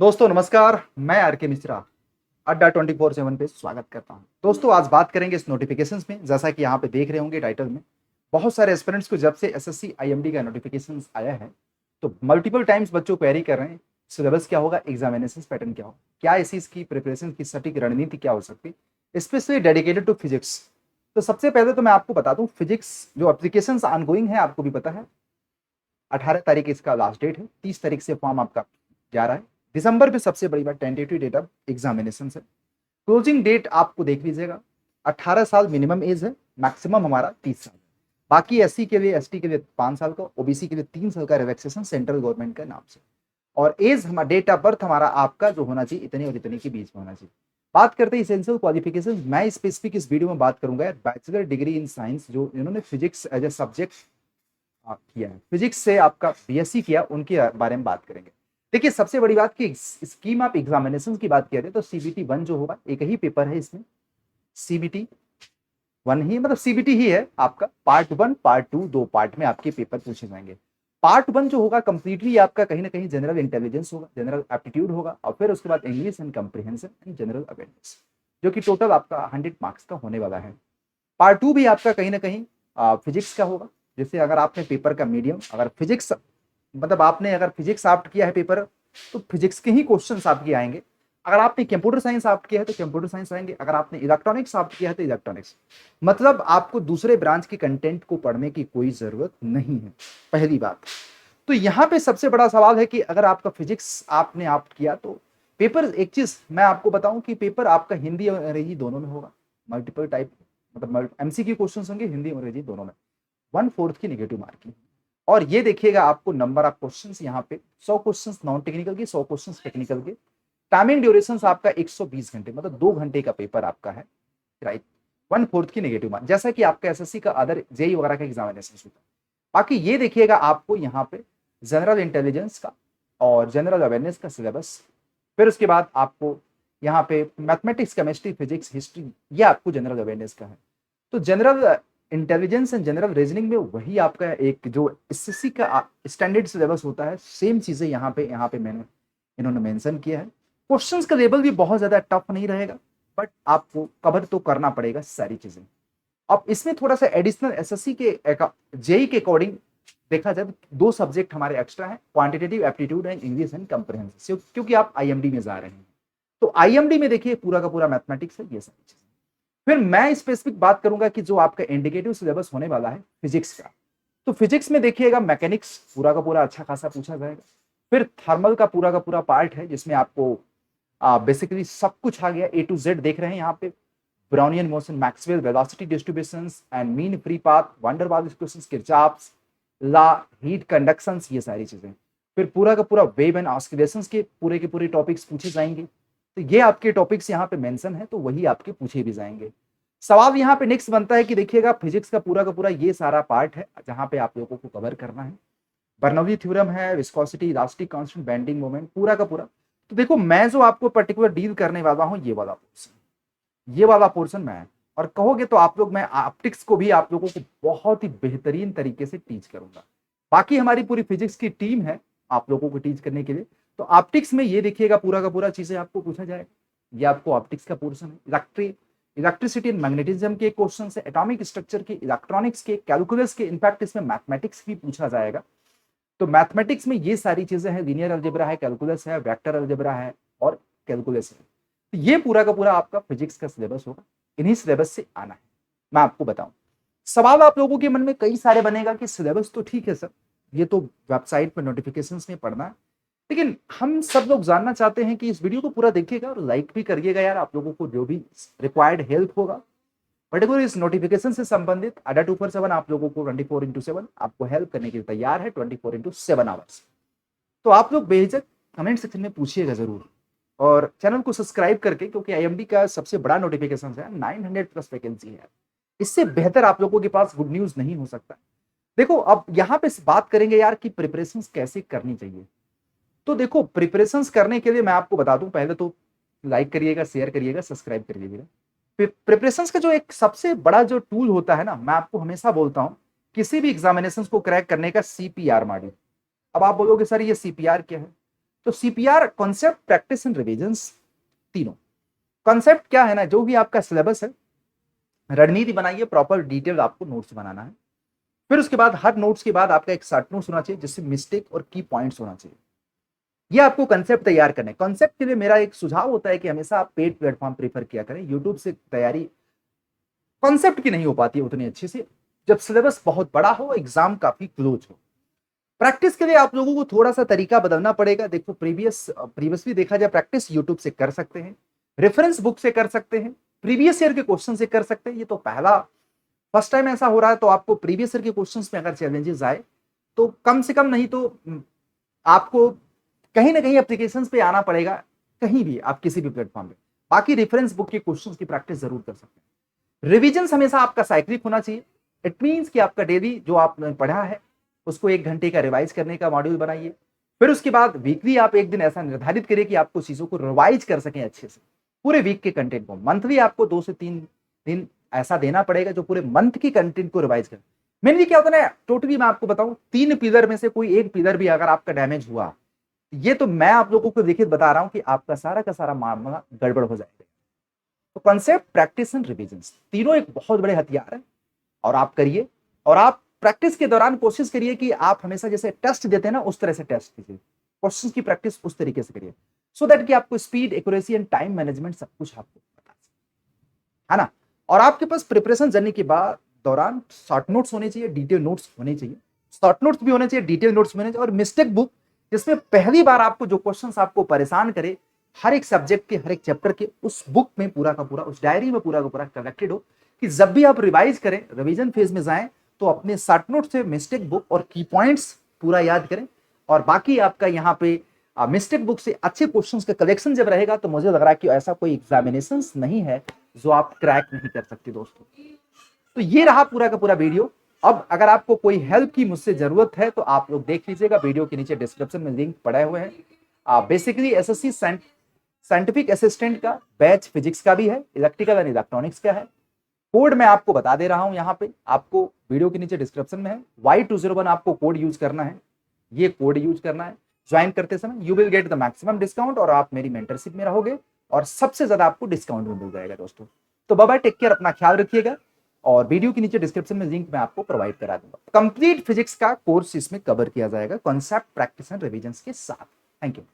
दोस्तों नमस्कार, मैं आर के मिश्रा अड्डा 24/7 पे स्वागत करता हूं। दोस्तों आज बात करेंगे इस नोटिफिकेशंस में। जैसा कि यहाँ पे देख रहे होंगे टाइटल में, बहुत सारे एस्पिरेंट्स को जब से एसएससी आईएमडी का नोटिफिकेशंस आया है तो मल्टीपल टाइम्स बच्चों क्वेरी कर रहे हैं सिलेबस क्या होगा, एग्जामिनेशन पैटर्न क्या होगा, क्या इसी की प्रिपरेशन की सटीक रणनीति क्या हो सकती है, स्पेशली डेडिकेटेड टू फिजिक्स। तो सबसे पहले तो मैं आपको बता दूं, फिजिक्स जो एप्लीकेशन ऑनगोइंग है आपको भी पता है, 18 तारीख इसका लास्ट डेट है, 30 तारीख से फॉर्म आपका जा रहा है। दिसंबर पे सबसे बड़ी बात टेंटेटिव डेट ऑफ एग्जामिनेशन है। क्लोजिंग डेट आपको देख लीजिएगा, 18 साल मिनिमम एज है, मैक्सिमम हमारा 30 साल। बाकी एससी के लिए, एसटी के लिए 5 साल का, ओबीसी के लिए 3 साल का रिलैक्सेशन सेंट्रल गवर्नमेंट के नाम से। और एज हमारा, डेट ऑफ बर्थ हमारा आपका जो होना चाहिए इतने और इतने के बीच में होना चाहिए। बात करते हैं इसेंशियल क्वालिफिकेशन, मैं स्पेसिफिक इस वीडियो में बात करूंगा यार बैचलर डिग्री इन साइंस जो इन्होंने फिजिक्स एज ए सब्जेक्ट किया है, फिजिक्स से आपका बीएससी किया, उनके बारे में बात करेंगे। देखिए सबसे बड़ी बात की स्कीम ऑफ एग्जामिनेशन की बात किया जाए तो सीबीटी 1 जो होगा एक ही पेपर है इसमें, सीबीटी 1 ही, मतलब सीबीटी ही है आपका। पार्ट 1 पार्ट 2 दो पार्ट में आपके पेपर पूछे जाएंगे। पार्ट 1 जो होगा कंप्लीटली आपका कहीं ना कहीं जनरल इंटेलिजेंस होगा, जनरल एप्टीट्यूड होगा, और फिर उसके बाद English and comprehension and general awareness, जो कि टोटल आपका 100 मार्क्स का होने वाला है। पार्ट 2 भी आपका कहीं ना कहीं फिजिक्स का होगा। जैसे अगर आपने पेपर का मीडियम, अगर फिजिक्स, मतलब आपने अगर फिजिक्स आप्ट किया है पेपर, तो फिजिक्स के ही क्वेश्चन आपके आएंगे। अगर आपने कंप्यूटर साइंस आप्ट किया है तो कंप्यूटर साइंस आएंगे, अगर आपने इलेक्ट्रॉनिक्स आप्ट किया है तो इलेक्ट्रॉनिक्स। मतलब आपको दूसरे ब्रांच के कंटेंट को पढ़ने की कोई जरूरत नहीं है, पहली बात। तो यहाँ पे सबसे बड़ा सवाल है कि अगर आपका फिजिक्स आपने आप्ट किया तो पेपर, एक चीज मैं आपको बताऊं कि पेपर आपका हिंदी और अंग्रेजी दोनों में होगा, मल्टीपल टाइप, मतलब एमसीक्यू क्वेश्चन होंगे हिंदी और अंग्रेजी दोनों में। 1/4 की नेगेटिव मार्किंग। और ये देखिएगा आपको नंबर ऑफ क्वेश्चंस यहाँ पे 100 क्वेश्चंस नॉन टेक्निकल के, 100 क्वेश्चंस टेक्निकल के। टाइमिंग ड्यूरेशन आपका 120 घंटे, मतलब 2 घंटे का पेपर आपका है, राइट। 1/4 की नेगेटिव मार्क, जैसा कि आपका एसएससी का अदर जेई वगैरह का एग्जामिनेशन होता है। बाकी ये देखिएगा आपको यहाँ पे जनरल इंटेलिजेंस का और जनरल अवेयरनेस का सिलेबस, फिर उसके बाद आपको यहाँ पे मैथमेटिक्स, केमिस्ट्री, फिजिक्स, हिस्ट्री, ये आपको जनरल अवेयरनेस का है। तो general intelligence and general reasoning में वही आपका एक जो एसएससी का स्टैंडर्ड सिलेबस होता है, सेम चीजें यहाँ पे मैंने इन्होंने मेंशन किया है। क्वेश्चंस का लेवल भी बहुत ज्यादा टफ नहीं रहेगा, बट आपको कवर तो करना पड़ेगा सारी चीजें। अब इसमें थोड़ा सा एडिशनल एसएससी के जेई के अकॉर्डिंग देखा जाए तो 2 सब्जेक्ट हमारे एक्स्ट्रा हैं, quantitative aptitude and English and comprehensive, क्योंकि आप आईएमडी में जा रहे हैं। तो आईएमडी में देखिए पूरा का पूरा मैथमेटिक्स है, ये सारी चीजें। फिर मैं स्पेसिफिक बात करूंगा कि जो आपका इंडिकेटिव सिलेबस होने वाला है फिजिक्स का, तो फिजिक्स में देखिएगा मैकेनिक्स पूरा का पूरा अच्छा खासा पूछा जाएगा। फिर थर्मल का पूरा पार्ट है जिसमें आपको बेसिकली सब कुछ आ गया, ए टू जेड देख रहे हैं यहाँ पे। Brownian motion, Maxwell velocity distributions and mean free path, van der Waals equations, Kirchhoff's law, heat conductions, ये सारी चीजें। फिर पूरा का पूरा वेव एंड ऑस्किलेशंस के पूरे टॉपिक्स पूछे जाएंगे। तो ये आपके टॉपिक्स यहाँ पे मेंशन है, तो वही आपके पूछे भी जाएंगे। सवाल यहाँ पे नेक्स्ट बनता है कि देखिएगा फिजिक्स का पूरा ये सारा पार्ट है जहाँ पे आप लोगों को कवर करना है। बर्नौली थ्योरम है, viscosity, elastic constant, bending moment, पूरा का पूरा। तो देखो मैं जो आपको पर्टिकुलर डील करने वाला हूँ ये वाला पोर्शन मैं, और कहोगे तो आप लोग, मैं ऑप्टिक्स को भी आप लोगों को बहुत ही बेहतरीन तरीके से टीच करूंगा। बाकी हमारी पूरी फिजिक्स की टीम है आप लोगों को टीच करने के लिए। तो ऑप्टिक्स में ये देखिएगा पूरा का पूरा चीजें आपको पूछा जाएगा। ये आपको ऑप्टिक्स का पोर्शन है। इलेक्ट्रिसिटी एंड मैग्नेटिज्म के क्वेश्चन है, एटॉमिक स्ट्रक्चर के, इलेक्ट्रॉनिक्स के, कैलकुलस के, इनफैक्ट इसमें मैथमेटिक्स भी पूछा जाएगा। तो मैथमेटिक्स में ये सारी चीजें हैं, लीनियर अलजेब्रा है, कैलकुलस है, वेक्टर अलजेब्रा है और कैलकुलस है। तो ये पूरा का पूरा आपका फिजिक्स का सिलेबस होगा, इन्हीं सिलेबस से आना है। मैं आपको बताऊं, सवाल आप लोगों के मन में कई सारे बनेगा कि सिलेबस तो ठीक है सर, ये तो वेबसाइट पर नोटिफिकेशंस में पढ़ना है, लेकिन हम सब लोग जानना चाहते हैं कि इस वीडियो को पूरा देखिएगा और लाइक भी करिएगा यार। आप लोगों को जो भी रिक्वायर्ड हेल्प होगा पर्टिकुलर इस नोटिफिकेशन से संबंधित, अड्डा 247 आप लोगों को 24/7 आपको हेल्प करने के लिए तैयार है, 24/7 आवर्स। तो आप लोग बेहिचक कमेंट सेक्शन में पूछिएगा जरूर, और चैनल को सब्सक्राइब करके, क्योंकि आईएमडी का सबसे बड़ा नोटिफिकेशन है, 900+ वैकेंसी है। इससे बेहतर आप लोगों के पास गुड न्यूज नहीं हो सकता। देखो अब यहाँ पे बात करेंगे यार कि प्रिपरेशन कैसे करनी चाहिए। तो देखो प्रिपरेशन करने के लिए मैं आपको बता दूं, पहले तो लाइक करिएगा, शेयर करिएगा, सब्सक्राइब करिएगा। प्रिपरेशन का जो एक सबसे बड़ा जो टूल होता है ना, मैं आपको हमेशा बोलता हूं, किसी भी एग्जामिनेशन को क्रैक करने का सीपीआर मॉड्यूल। अब आप बोलोगे सर ये सीपीआर क्या है, तो CPR concept, practice and revisions तीनों। कॉन्सेप्ट क्या है ना, जो भी आपका सिलेबस है, रणनीति बनाइए, प्रॉपर डिटेल आपको नोट्स बनाना है। फिर उसके बाद हर नोट्स के बाद आपका एक शॉर्ट नोट्स होना चाहिए जिससे मिस्टेक और की पॉइंट्स होना चाहिए। ये आपको कंसेप्ट तैयार करना है। कंसेप्ट के लिए मेरा एक सुझाव होता है कि हमेशा आप पेड प्लेटफॉर्म प्रीफर किया करें। यूट्यूब से तैयारी कॉन्सेप्ट की नहीं हो पाती है उतनी अच्छे से, जब सिलेबस बहुत बड़ा हो, एग्जाम काफी क्लोज हो। प्रैक्टिस के लिए आप लोगों को थोड़ा सा तरीका बदलना पड़ेगा। देखो, प्रीवियसली देखा जाए, प्रैक्टिस यूट्यूब से कर सकते हैं, रेफरेंस बुक से कर सकते हैं, प्रीवियस ईयर के क्वेश्चन से कर सकते हैं। ये तो पहला फर्स्ट टाइम ऐसा हो रहा है, तो आपको प्रीवियस ईयर के क्वेश्चंस में अगर चैलेंजेस आए तो कम से कम नहीं तो आपको कहीं ना कहीं एप्लीकेशंस पे आना पड़ेगा, कहीं भी आप किसी भी प्लेटफॉर्म पे। बाकी रेफरेंस बुक के क्वेश्चंस की प्रैक्टिस जरूर कर सकते हैं। रिवीजन हमेशा आपका साइक्लिक होना चाहिए। इट मीन्स कि आपका डेली जो आपने पढ़ा है उसको 1 घंटे का रिवाइज करने का मॉड्यूल बनाइए। फिर उसके बाद वीकली आप एक दिन ऐसा निर्धारित करिए कि आपको चीजों को रिवाइज कर सकें अच्छे से, पूरे वीक के कंटेंट को। मंथली आपको 2 से 3 दिन ऐसा देना पड़ेगा जो पूरे मंथ की कंटेंट को रिवाइज करे। मेनली क्या होता है ना, टोटली मैं आपको बताऊं, 3 पिलर में से कोई एक पिलर भी अगर आपका डैमेज हुआ, ये तो मैं आप लोगों को लिखित बता रहा हूं कि आपका सारा का सारा मामला गड़बड़ हो जाएगा। तो कंसेप्ट, प्रैक्टिस एंड रिवीजन तीनों एक बहुत बड़े हथियार है, और आप करिए। और आप प्रैक्टिस के दौरान कोशिश करिए कि आप हमेशा जैसे टेस्ट देते हैं ना, उस तरह से टेस्ट कीजिए, क्वेश्चंस की प्रैक्टिस उस तरीके से करिए, सो दैट कि आपको speed, accuracy and time management सब कुछ आपको पता है ना। और आपके पास प्रिपरेशन जर्नी के बाद दौरान शॉर्ट नोट्स होने चाहिए, डिटेल नोट्स होने चाहिए, शॉर्ट नोट्स भी होने चाहिए, डिटेल नोट्स भी होने चाहिए, और मिस्टेक बुक जिसमें पहली बार आपको जो क्वेश्चंस आपको परेशान करे, हर एक सब्जेक्ट के, हर एक चैप्टर के, उस बुक में पूरा का पूरा, उस डायरी में पूरा का पूरा कलेक्टेड हो, कि जब भी आप रिवाइज करें, रिवीजन फेज में जाएं, तो अपने शॉर्ट नोट से मिस्टेक बुक और की पॉइंट्स पूरा याद करें। और बाकी आपका यहाँ पे मिस्टेक बुक से अच्छे क्वेश्चंस का कलेक्शन जब रहेगा, तो मुझे लग रहा है कि ऐसा कोई एग्जामिनेशन नहीं है जो आप क्रैक नहीं कर सकते दोस्तों। तो ये रहा पूरा का पूरा वीडियो। अब अगर आपको कोई हेल्प की मुझसे जरूरत है तो आप लोग देख लीजिएगा, वीडियो के नीचे डिस्क्रिप्शन में लिंक पड़े हुए हैं। बेसिकली एसएससी साइंटिफिक असिस्टेंट का बैच फिजिक्स का भी है, इलेक्ट्रिकल एंड इलेक्ट्रॉनिक्स का है। कोड मैं आपको बता दे रहा हूं, यहाँ पे आपको वीडियो के नीचे डिस्क्रिप्शन में है, Y201 आपको कोड यूज करना है, ये कोड यूज करना है। ज्वाइन करते समय you will get the maximum discount, और आप मेरी मेंटरशिप में रहोगे और सबसे ज्यादा आपको डिस्काउंट भी मिल जाएगा दोस्तों। तो बाय बाय, टेक केयर, अपना ख्याल रखिएगा। और वीडियो के नीचे डिस्क्रिप्शन में लिंक मैं आपको प्रोवाइड करा दूंगा। कंप्लीट फिजिक्स का कोर्स इसमें कवर किया जाएगा, कॉन्सेप्ट, प्रैक्टिस एंड रिविजन के साथ। Thank you.